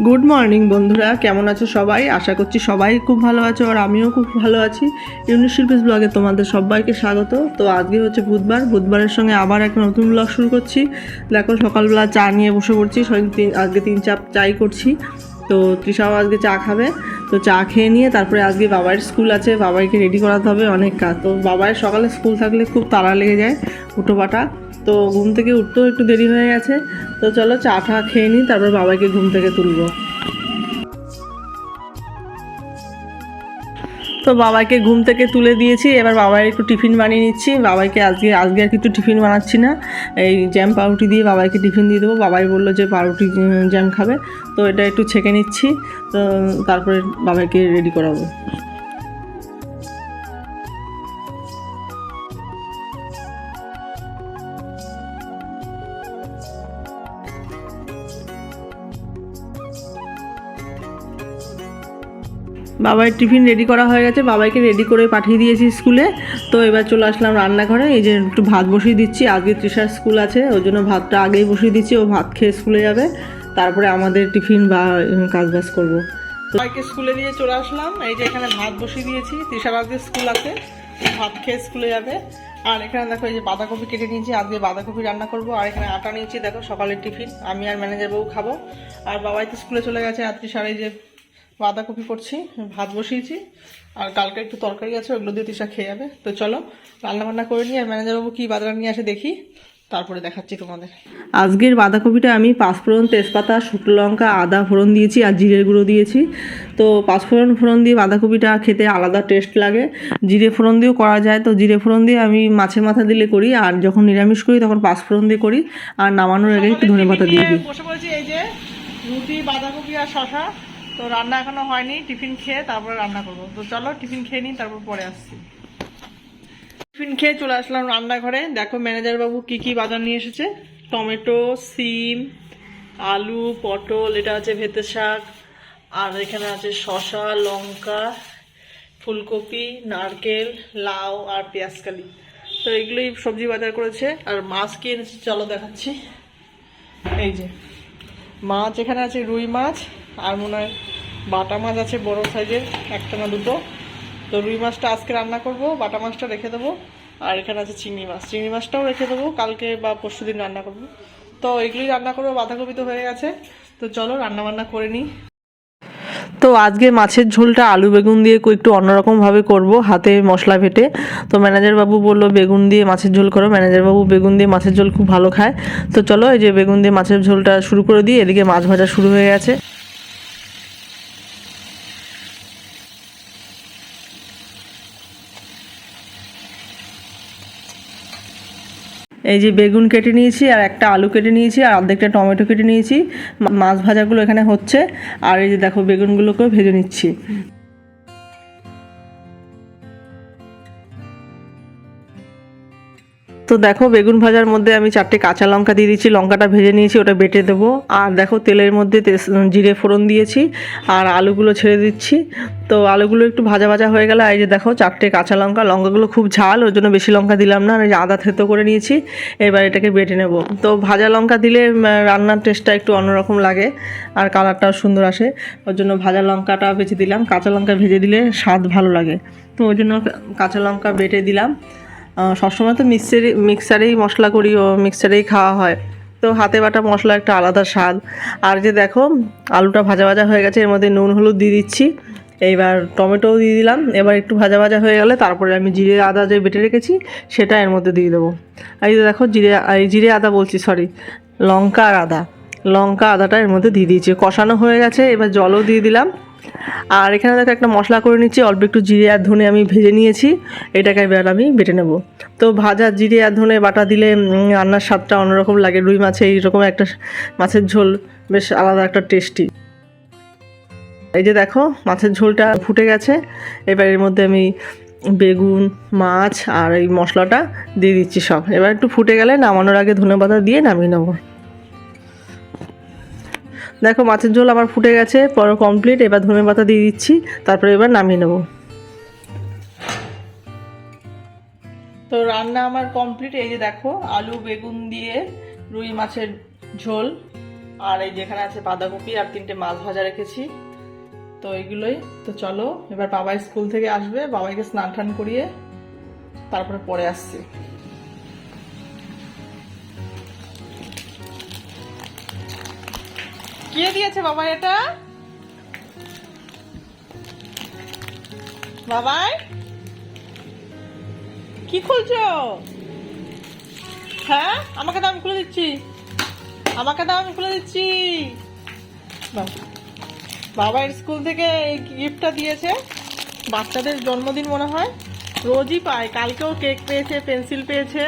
Good morning বন্ধুরা, কেমন আছো সবাই? আশা করছি সবাই খুব ভালো আছো আর আমিও খুব ভালো আছি। ইউনিক শিল্পীস ব্লগে তোমাদের সবাইকে স্বাগত। তো আজকে হচ্ছে বুধবারের সঙ্গে আবার একটা নতুন ব্লগ শুরু করছি। দেখো সকালবেলা চা নিয়ে বসে পড়ছি, আজকে 3 কাপ চাই করছি। তো তৃষাও আজকে চা খাবে, তো চা খেয়ে নিয়ে তারপরে আজকে বাবাইয়ের স্কুল আছে, বাবাইকে রেডি করাতে হবে অনেক কাজ। তো বাবাইয়ের সকালে স্কুল থাকলে খুব তাড়া লেগে যায় উঠোপাটা, তো ঘুম থেকে উঠতেও একটু দেরি হয়ে গেছে। তো চলো চা টা খেয়ে নিই, তারপর বাবাইকে ঘুম থেকে তুলবো। তো বাবাইকে ঘুম থেকে তুলে দিয়েছি, এবার বাবাই একটু টিফিন বানিয়ে নিচ্ছি। বাবাইকে আজকে আর কিছু টিফিন বানাচ্ছি না, এই জ্যাম পাউরুটি দিয়ে বাবাইকে টিফিন দিয়ে দেবো। বাবাই বললো যে পাউরুটি জ্যাম খাবে, তো এটা একটু ছেঁকে নিচ্ছি, তো তারপরে বাবাইকে রেডি করাবো। বাবাইয়ের টিফিন রেডি করা হয়ে গেছে, বাবাইকে রেডি করে পাঠিয়ে দিয়েছি স্কুলে। তো এবার চলে আসলাম রান্নাঘরে, এই যে একটু ভাত বসিয়ে দিচ্ছি। আজকে তৃষার স্কুল আছে, ওই জন্য ভাতটা আগেই বসিয়ে দিচ্ছি, ও ভাত খেয়ে স্কুলে যাবে, তারপরে আমাদের টিফিন বা কাজবাজ করবো। তো সবাইকে স্কুলে দিয়ে চলে আসলাম, এই যে এখানে ভাত বসিয়ে দিয়েছি। তৃষার আজকে স্কুল আছে, ভাত খেয়ে স্কুলে যাবে। আর এখানে দেখো এই যে বাঁধাকপি কেটে নিয়েছি, আজকে বাঁধাকপি রান্না করবো। আর এখানে আটা নিয়েছি, দেখো সকালের টিফিন আমি আর ম্যানেজার বাবু খাবো। আর বাবাই তো স্কুলে চলে গেছে, আর তৃষার এই যে বাঁধাকপি করছি, ভাত বসিয়েছি, আর কালকে একটু তরকারি আছে, ওগুলো দিয়ে তৃষা খেয়ে যাবে। তো চলো রান্নাবান্না করে নিই, আর ম্যানেজারবাবু কী বাজার নিয়ে আসে দেখি, তারপরে দেখাচ্ছি তোমাদের। আজকের বাঁধাকপিটা আমি পাঁচফোড়ন, তেজপাতা, শুকনো লঙ্কা, আদা ফোড়ন দিয়েছি আর জিরের গুঁড়ো দিয়েছি। তো পাঁচফোড়ন দিয়ে বাঁধাকপিটা খেতে আলাদা টেস্ট লাগে। জিরে ফোড়ন দিয়েও করা যায়, তো জিরে ফোড়ন দিয়ে আমি মাছের মাথা দিলে করি, আর যখন নিরামিষ করি তখন পাঁচফোড়ন দিয়ে করি, আর নামানোর আগে একটু ধনেপাতা দিয়ে দিই। বসে বলছি এই যে রুটি, বাঁধাকপি আর শশা। তো রান্না এখনো হয়নি, টিফিন খেয়ে তারপরে রান্না করবো। তো চলো টিফিন খেয়ে নিই, তারপর পরে আসছি। টিফিন খেয়ে চলে আসলাম রান্নাঘরে। দেখো ম্যানেজার বাবু কি কি বাজার নিয়ে এসেছে। টমেটো, সিম, আলু, পটল, এটা আছে ভেতে শাক, আর এখানে আছে শসা, লঙ্কা, ফুলকপি, নারকেল, লাউ আর পেঁয়াজকালি। তো এগুলোই সবজি বাজার করেছে। আর মাছ কি এনেছে চলো দেখাচ্ছি। এই যে মাছ, এখানে আছে রুই মাছ, আর মনে হয় বাটা মাছ আছে বড় সাইজের, একটা না দুটো। তো রুই মাছটা আজকে রান্না করব, বাটা মাছটা রেখে দেবো। আর এখানে আছে চিংড়ি মাছটাও রেখে দেবো, কালকে বা পরশু দিন রান্না করবো। তো এগুলোই রান্না করবো, বাঁধাকপি তো হয়ে গেছে। তো চলো রান্না বান্না করে নিই। তো আজকে মাছের ঝোলটা আলু বেগুন দিয়ে একটু অন্যরকমভাবে করব, হাতে মশলা বেটে। তো ম্যানেজার বাবু বললো বেগুন দিয়ে মাছের ঝোল করো, ম্যানেজার বাবু বেগুন দিয়ে মাছের ঝোল খুব ভালো খায়। তো চলো এই যে বেগুন দিয়ে মাছের ঝোলটা শুরু করে দিই, এদিকে মাছ ভাজা শুরু হয়ে গেছে। এই যে বেগুন কেটে নিয়েছি, আর একটা আলু কেটে নিয়েছি, আর অর্ধেকটা টমেটো কেটে নিয়েছি। মাছ ভাজাগুলো এখানে হচ্ছে, আর এই যে দেখো বেগুনগুলোকেও ভেজে নিচ্ছি। তো দেখো বেগুন ভাজার মধ্যে আমি 4টে কাঁচা লঙ্কা দিয়ে দিচ্ছি, লঙ্কাটা ভেজে নিয়েছি, ওটা বেটে দেবো। আর দেখো তেলের মধ্যে জিরে ফোড়ন দিয়েছি, আর আলুগুলো ছেড়ে দিচ্ছি। তো আলুগুলো একটু ভাজা ভাজা হয়ে গেলে এই যে দেখো 4টে কাঁচা লঙ্কাগুলো খুব ঝাল, ওই জন্য বেশি লঙ্কা দিলাম না। আর এই যে আদা থেতো করে নিয়েছি, এবার এটাকে বেটে নেব। তো ভাজা লঙ্কা দিলে রান্নার টেস্টটা একটু অন্যরকম লাগে, আর কালারটাও সুন্দর আসে, ওই জন্য ভাজা লঙ্কাটা বেছে দিলাম। কাঁচা লঙ্কা ভেজে দিলে স্বাদ ভালো লাগে, তো ওই জন্য কাঁচা লঙ্কা বেটে দিলাম। সবসময় তো মিক্সারেই মশলা করি, ও মিক্সারেই খাওয়া হয়, তো হাতে বাটা মশলা একটা আলাদা স্বাদ। আর যে দেখো আলুটা ভাজা ভাজা হয়ে গেছে, এর মধ্যে নুন হলুদ দিয়ে দিচ্ছি, এইবার টমেটোও দিয়ে দিলাম। এবার একটু ভাজা ভাজা হয়ে গেলে তারপরে আমি জিরে আদা যে বেটে রেখেছি সেটা এর মধ্যে দিয়ে দেবো। এই যে দেখো জিরে আদা বলছি, সরি, লঙ্কা আদাটা এর মধ্যে দিয়ে দিয়েছি, কষানো হয়ে গেছে। এবার জলও দিয়ে দিলাম। আর এখানে দেখো একটা মশলা করে নিচ্ছি, অল্প একটু জিরে আর ধনে আমি ভেজে নিয়েছি, এটাকে এবার আমি বেটে নেব। তো ভাজা জিরে আর ধনে বাটা দিলে রান্নার স্বাদটা অন্যরকম লাগে। রুই মাছে এইরকম একটা মাছের ঝোল বেশ আলাদা একটা টেস্টি। এই যে দেখো মাছের ঝোলটা ফুটে গেছে, এবার এর মধ্যে আমি বেগুন, মাছ আর এই মশলাটা দিয়ে দিচ্ছি সব। এবার একটু ফুটে গেলে নামানোর আগে ধনেপাতা দিয়ে নামিয়ে নেবো। দেখো মাছের ঝোল আমার ফুটে গেছে, পরে কমপ্লিট। এবার ধনেপাতা দিয়ে দিচ্ছি, তারপরে এবার নামিয়ে নেব। তো রান্না আমার কমপ্লিট। এই যে দেখো আলু বেগুন দিয়ে রুই মাছের ঝোল, আর এই যেখানে আছে বাঁধাকপি আর 3টে মাছ ভাজা রেখেছি। তো এইগুলোই। তো চলো এবার বাবাই স্কুল থেকে আসবে, বাবাইকে স্নান টান করিয়ে তারপরে পরে আসছি। কে দিয়েছে বাবা এটা? বাবাই কি খুলছো? হ্যাঁ আমাকে দাও, আমি খুলে দিচ্ছি। আমাকে দাও, আমি খুলে দিচ্ছি। বাবার স্কুল থেকে এই গিফটটা দিয়েছে, বাচ্চাদের জন্মদিন মনে হয়, রোজই পায়। কালকেও কেক পেয়েছে, পেন্সিল পেয়েছে।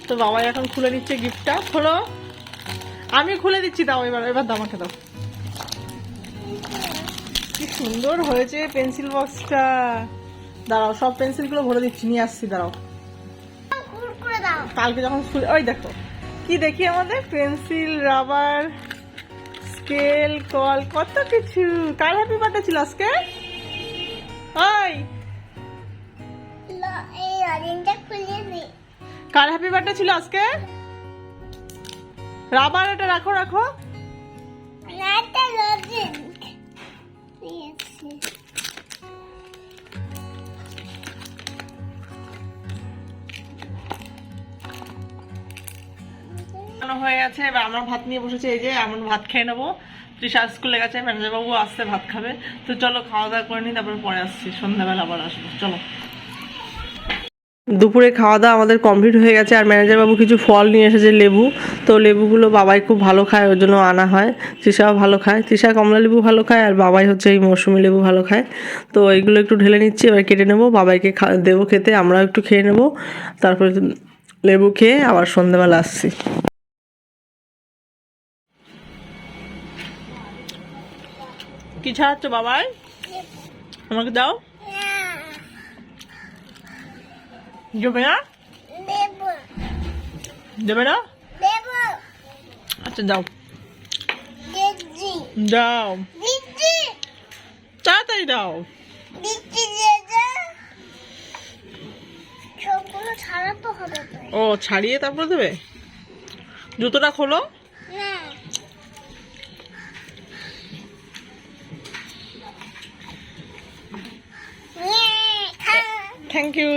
তো বাবাই এখন খুলে দিচ্ছে গিফটটা। খোলো, আমি খুলে দিচ্ছি। দাও এবার, এবার দাও, আমাকে দাও। কি সুন্দর হয়েছে পেন্সিল বক্সটা। দাঁড়াও, সব পেন্সিলগুলো ভরে দিচ্ছি, নিয়ে আসছি। দাঁড়াও, কালকে যখন স্কুল, ওই দেখো কি দেখি আমাদের পেন্সিল, রাবার, স্কেল, কল, কত কিছু। কার হ্যাপি বার্থডে ছিল আজকে? ওই কার হ্যাপি বার্থডে ছিল আজকে? রাবার এটা রাখো, রাখো। হয়ে গেছে, এবার আমরা ভাত নিয়ে বসেছি। এই যে আমরা ভাত খেয়ে নেবো। তৃষা স্কুলে গেছে, ম্যানেজার বাবু আসতে ভাত খাবে। তো চলো খাওয়া দাওয়া করে নিই, তারপরে পরে আসছি। সন্ধ্যাবেলা আবার আসবো। চলো। দুপুরে খাওয়া দাওয়া আমাদের কমপ্লিট হয়ে গেছে। আর ম্যানেজার বাবু কিছু ফল নিয়ে এসেছে, লেবু। তো লেবুগুলো বাবাই খুব ভালো খায়, ওর জন্য আনা হয়। তৃষাও ভালো খায়, তৃষা কমলা লেবু ভালো খায়, আর বাবাই হচ্ছে এই মৌসুমি লেবু ভালো খায়। তো এইগুলো একটু ঢেলে নিচ্ছি, এবার কেটে নেবো, বাবাইকে দেবো খেতে, আমরাও একটু খেয়ে নেবো। তারপরে লেবু খেয়ে আবার সন্ধ্যাবেলা আসছি। কি ছাড়াচ্ছ বাবাই? আমাকে দাও। দেবে না? দেবে না? আচ্ছা দাও, দাও, তাড়াতাড়ি দাও। ও ছাড়িয়ে তারপরে দেবে? জুতোটা খোলো। Thank you.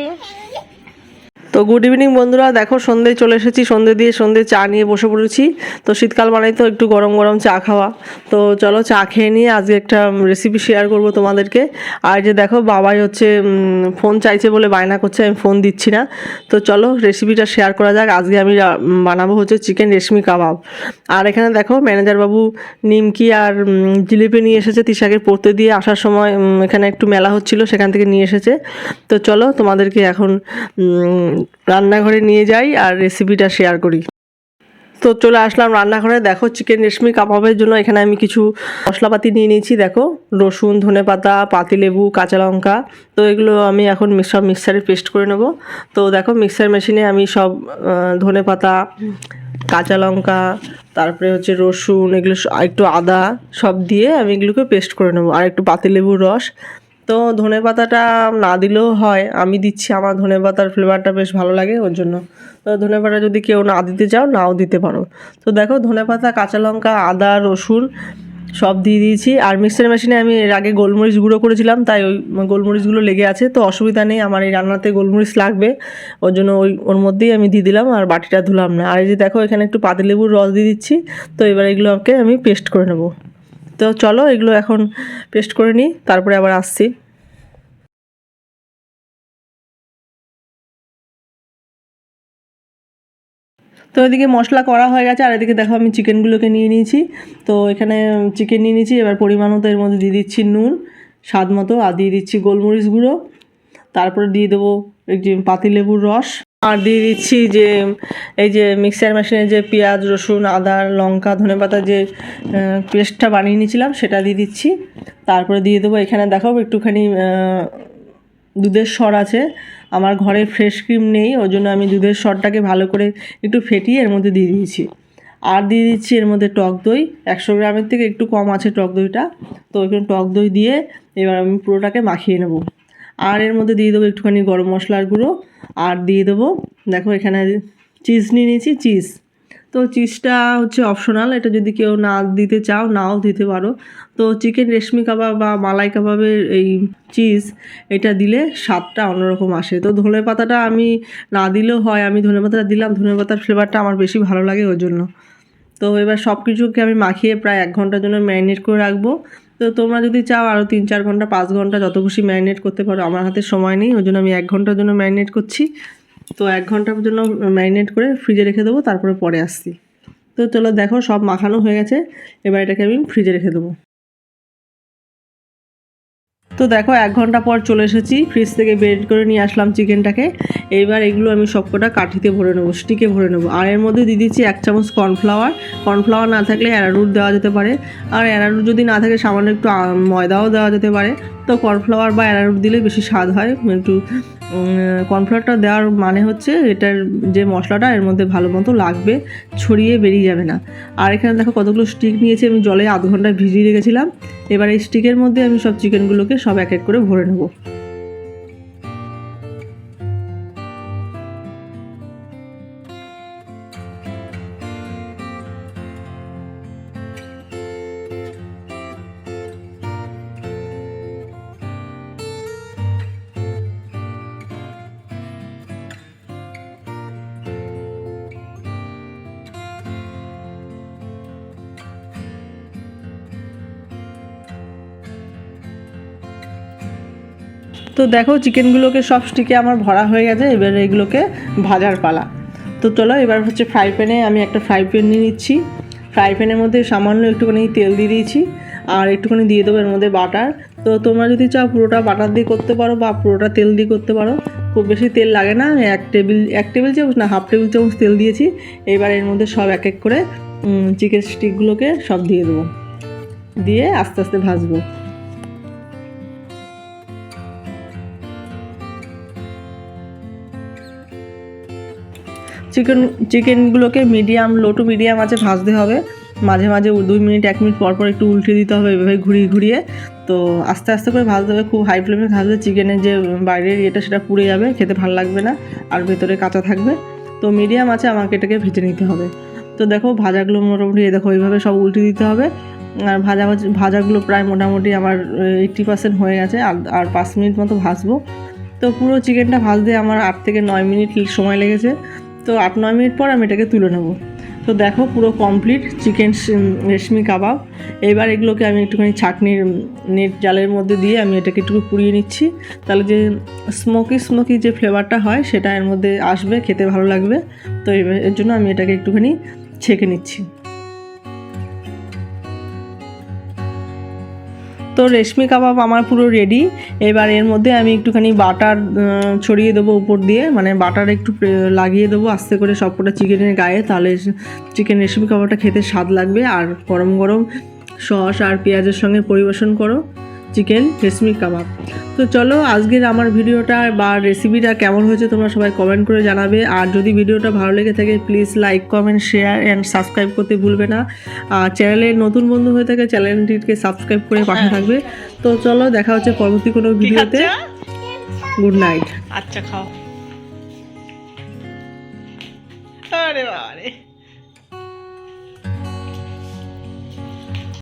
তো গুড ইভিনিং বন্ধুরা, দেখো সন্ধ্যে চলে এসেছি। সন্ধ্যে দিয়ে সন্ধ্যে চা নিয়ে বসে পড়েছি। তো শীতকাল মানেই তো একটু গরম গরম চা খাওয়া। তো চলো চা খেয়ে নিয়ে আজকে একটা রেসিপি শেয়ার করব তোমাদেরকে। আর যে দেখো বাবাই হচ্ছে ফোন চাইছে বলে বায়না করছে, আমি ফোন দিচ্ছি না। তো চলো রেসিপিটা শেয়ার করা যাক। আজকে আমি বানাবো হচ্ছে চিকেন রেশমি কাবাব। আর এখানে দেখো ম্যানেজার বাবু নিমকি আর জিলিপি নিয়ে এসেছে, তৃষাকে পড়তে দিয়ে আসার সময় এখানে একটু মেলা হচ্ছিল, সেখান থেকে নিয়ে এসেছে। তো চলো তোমাদেরকে এখন রান্নাঘরে নিয়ে যাই আর রেসিপিটা শেয়ার করি। তো চলে আসলাম রান্নাঘরে। দেখো চিকেন রেশমি কাবাবের জন্য এখানে আমি কিছু মশলাপাতি নিয়ে নিয়েছি। দেখো রসুন, ধনেপাতা, পাতিলেবু, কাঁচা লঙ্কা। তো এগুলো আমি এখন সব মিক্সারে পেস্ট করে নেব। তো দেখো মিক্সার মেশিনে আমি সব ধনেপাতা, কাঁচা লঙ্কা, তারপরে হচ্ছে রসুন, এগুলো একটু আদা সব দিয়ে আমি এগুলোকে পেস্ট করে নেবো। আর একটু পাতিলেবুর রস। তো ধনেপাতাটা না দিলেও হয়, আমি দিচ্ছি, আমার ধনেপাতার ফ্লেভারটা বেশ ভালো লাগে ওর জন্য। তো ধনেপাতা যদি কেউ না দিতে চাও নাও দিতে পারো। তো দেখো ধনেপাতা, কাঁচা লঙ্কা, আদা, রসুন সব দিয়ে দিয়েছি। আর মিক্সার মেশিনে আমি এর আগে গোলমরিচ গুঁড়ো করেছিলাম, তাই ওই গোলমরিচগুলো লেগে আছে। তো অসুবিধা নেই, আমার এই রান্নাতে গোলমরিচ লাগবে, ওর জন্য ওর মধ্যেই আমি দিয়ে দিলাম আর বাটিটা ধুলাম না। আর এই যে দেখো এখানে একটু পাতিলেবুর রস দিয়ে দিচ্ছি। তো এবার এগুলোকে আমি পেস্ট করে নেব। তো চলো এগুলো এখন পেস্ট করে নিই, তারপরে আবার আসছি। তো এদিকে মশলা করা হয়ে গেছে, আর এদিকে দেখো আমি চিকেনগুলোকে নিয়ে নিয়েছি। তো এখানে চিকেন নিয়ে নিয়েছি। এবার পরিমাণ মতো এর মধ্যে দিয়ে দিচ্ছি নুন, স্বাদ মতো, আর দিয়ে দিচ্ছি গোলমরিচ গুঁড়ো। তারপরে দিয়ে দেবো এই যে পাতিলেবুর রস, আর দিয়ে দিচ্ছি যে এই যে মিক্সার মেশিনে যে পেঁয়াজ, রসুন, আদা, লঙ্কা, ধনেপাতা যে পেস্টটা বানিয়ে নিয়েছিলাম সেটা দিয়ে দিচ্ছি। তারপরে দিয়ে দেবো এখানে দেখো একটুখানি দুধের সর আছে। আমার ঘরে ফ্রেশ ক্রিম নেই, ওই জন্য আমি দুধের সরটাকে ভালো করে একটু ফেটিয়ে এর মধ্যে দিয়ে দিয়েছি। আর দিয়ে দিচ্ছি এর মধ্যে টক দই, 100 গ্রামের থেকে একটু কম আছে টক দইটা। তো ওইখানে টক দই দিয়ে এবার আমি পুরোটাকে মাখিয়ে নেব। আর এর মধ্যে দিয়ে দেবো একটুখানি গরম মশলার গুঁড়ো। আর দিয়ে দেবো দেখো এখানে চিজ নিয়ে নিয়েছি, চিজ। তো চিজটা হচ্ছে অপশনাল, এটা যদি কেউ না দিতে চাও নাও দিতে পারো। তো চিকেন রেশমি কাবাব বা মালাই কাবাবের এই চিজ এটা দিলে স্বাদটা অন্যরকম আসে। তো ধনেপাতাটা আমি না দিলেও হয়, আমি ধনেপাতাটা দিলাম, ধনেপাতার ফ্লেভারটা আমার বেশি ভালো লাগে ওই জন্য। তো এবার সব কিছুকে আমি মাখিয়ে প্রায় 1 ঘন্টার জন্য ম্যারিনেট করে রাখবো। তো তোমরা যদি চাও আরও 3-4 ঘন্টা 5 ঘন্টা যত খুশি ম্যারিনেট করতে পারো, আমার হাতে সময় নেই ওই জন্য আমি 1 ঘন্টার জন্য ম্যারিনেট করছি। তো 1 ঘন্টার জন্য ম্যারিনেট করে ফ্রিজে রেখে দেবো, তারপরে পরে আসছি। তো চলো দেখো সব মাখানো হয়ে গেছে, এবার এটাকে আমি ফ্রিজে রেখে দেবো। তো দেখো 1 ঘন্টা পর চলে এসেছি, ফ্রিজ থেকে বের করে নিয়ে আসলাম চিকেনটাকে। এইবার এগুলো আমি সবকটা কাঠিতে ভরে নেবো, স্টিকে ভরে নেবো। আর এর মধ্যে দিয়ে দিচ্ছি 1 চামচ কর্নফ্লাওয়ার। কর্নফ্লাওয়ার না থাকলে অ্যারারুট দেওয়া যেতে পারে, আর অ্যারারুট যদি না থাকে সামান্য একটু ময়দাও দেওয়া যেতে পারে। তো কর্নফ্লাওয়ার বা অ্যারারুট দিলে বেশি স্বাদ হয়। একটু কর্নফ্লাওয়ারটা দেওয়ার মানে হচ্ছে এটার যে মশলাটা এর মধ্যে ভালো মতো লাগবে, ছড়িয়ে বেরিয়ে যাবে না। আর এখানে দেখো কতগুলো স্টিক নিয়েছি, আমি জলে 1/2 ঘন্টা ভিজিয়ে রেখেছিলাম। এবার এই স্টিকের মধ্যে আমি সব চিকেনগুলোকে সব এক এক করে ভরে নেব। তো দেখো চিকেনগুলোকে সব স্টিকে আমার ভরা হয়ে গেছে, এবার এগুলোকে ভাজার পালা। তো চলো এবার হচ্ছে ফ্রাই প্যানে আমি একটা ফ্রাই প্যান নিয়ে নিচ্ছি। ফ্রাই প্যানের মধ্যে সামান্য একটুখানি তেল দিয়ে দিয়েছি, আর একটুখানি দিয়ে দেবো এর মধ্যে বাটার। তো তোমরা যদি চাও পুরোটা বাটার দিয়ে করতে পারো বা পুরোটা তেল দিয়ে করতে পারো, খুব বেশি তেল লাগে না। 1 টেবিল চামচ না 1/2 টেবিল চামচ তেল দিয়েছি। এবার এর মধ্যে সব এক এক করে চিকেন স্টিকগুলোকে সব দিয়ে দেবো, দিয়ে আস্তে আস্তে ভাজবো। চিকেনগুলোকে লো টু মিডিয়াম আছে ভাজতে হবে। মাঝে মাঝে 2 মিনিট 1 মিনিট পর পর একটু উল্টে দিতে হবে, এভাবে ঘুরিয়ে ঘুরিয়ে। তো আস্তে আস্তে করে ভাজতে হবে, খুব হাই ফ্লেমে ভাজলে চিকেনের যে বাইরের সেটা পুড়ে যাবে, খেতে ভালো লাগবে না, আর ভেতরে কাঁচা থাকবে। তো মিডিয়াম আছে আমাকে এটাকে ভেজে নিতে হবে। তো দেখো ভাজাগুলো মোটামুটি দেখো এইভাবে সব উল্টে দিতে হবে। আর ভাজাগুলো প্রায় মোটামুটি আমার 80% হয়ে গেছে, আর 5 মিনিট মতো ভাজবো। তো পুরো চিকেনটা ভাজতে আমার 8 থেকে 9 মিনিট সময় লেগেছে। তো 8-9 মিনিট পর আমি এটাকে তুলে নেব। তো দেখো পুরো কমপ্লিট চিকেন রেশমি কাবাব। এবার এগুলোকে আমি একটুখানি ছাঁকনির নেট জালের মধ্যে দিয়ে আমি এটাকে একটু পুড়িয়ে নিচ্ছি, তাহলে যে স্মোকি যে ফ্লেভারটা হয় সেটা এর মধ্যে আসবে, খেতে ভালো লাগবে। তো এর জন্য আমি এটাকে একটুখানি ছেঁকে নিচ্ছি। তো রেশমি কাবাব আমার পুরো রেডি। এবার এর মধ্যে আমি একটুখানি বাটার ছড়িয়ে দেবো উপর দিয়ে, মানে বাটার একটু লাগিয়ে দেবো আস্তে করে সবকটা চিকেনের গায়ে, তাহলে চিকেন রেশমি কাবাবটা খেতে স্বাদ লাগবে। আর গরম গরম সস আর পেঁয়াজের সঙ্গে পরিবেশন করো চিকেন রেশমি কাবাব। তো চলো আজকের আমার ভিডিওটা বা রেসিপিটা কেমন হয়েছে তোমরা সবাই কমেন্ট করে জানাবে। আর যদি ভিডিওটা ভালো লেগে থাকে please like comment share and subscribe করতে ভুলবে না। আর চ্যানেলে নতুন বন্ধু হয়ে থাকে চ্যানেলটিকে সাবস্ক্রাইব করে পাশে থাকবে। তো চলো দেখা হচ্ছে পরবর্তী কোনো ভিডিওতে। Good night. আচ্ছা খাও।